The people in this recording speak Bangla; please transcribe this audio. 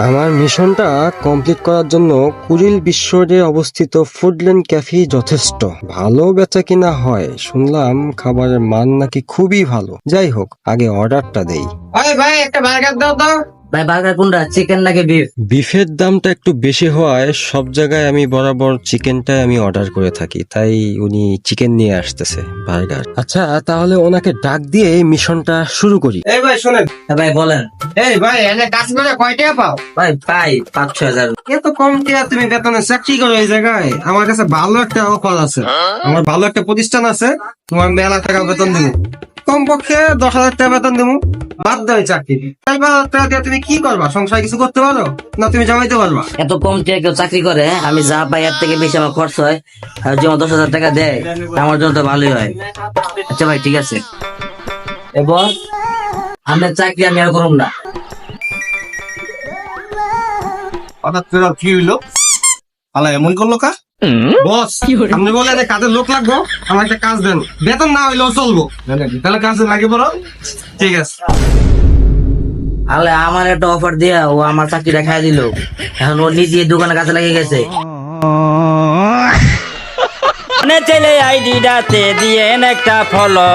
আমার মিশনটা কমপ্লিট করার জন্য কুরিল বিশ্বরে অবস্থিত ফুডল্যান্ড ক্যাফে যথেষ্ট। ভালো বেচা কিনা হয় শুনলাম, খাবারের মান নাকি খুবই ভালো। যাই হোক, আগে অর্ডারটা দেই। ওই ভাই একটা বার্গার দাও তো। ভাই বার্গার কোনটা, চিকেন নাকি বিফ? বিফের দামটা একটু বেশি হওয়ায় সব জায়গায় আমি বরাবর চিকেনটাই আমি অর্ডার করে থাকি, তাই উনি চিকেন নিয়ে আসতেছে, বার্গার। আচ্ছা, তাহলে ওনাকে ডাক দিয়ে মিশনটা শুরু করি। এই ভাই শোনেন, হ্যাঁ ভাই বলেন। এই ভাই এনে কাজ করে কয় টাকা পাও? ভাই পাই 5-6 হাজার। এত কম টাকা তুমি বেতনে চাকরি করো এই জায়গায়? আমার কাছে ভালো একটা অফার আছে, আমার ভালো একটা প্রতিষ্ঠান আছে, তোমার মেলা টাকা বেতন দেবো, কমপক্ষে 10,000 টাকা বেতন দেবো। বাদ দাও এই চাকরি। 5,000 টাকা দিয়ে তুমি কি করবা? সংসারে কিছু করতে পারো না? তুমি জমাইতে পারবা? এত কম টাকা কেউ চাকরি করে? আমি যা পাই এর থেকে বেশি আমার খরচ হয়, আর যেমন 10,000 টাকা দেয় আমার জন্য তো ভালোই হয়। আচ্ছা ভাই ঠিক আছে, এবং আমার চাকরি আমি আর করুন না। হঠাৎ করে কি হইলো? আলা এমন করলো কা? বস, আপনি বলেন কাজের লোক লাগবো, আমার একটা কাজ দেন, বেতন না হইলেও চলবো। তাহলে কাজে লাগে পড়ো। ঠিক আছে। আলে আমার একটা অফার দিয়া ও আমার চাকরিটা খাই দিল, এখন ও নিজে দোকানে কাছে লেগে গেছে। ছেলে আইডিটাতে দিয়ে একটা ফলো।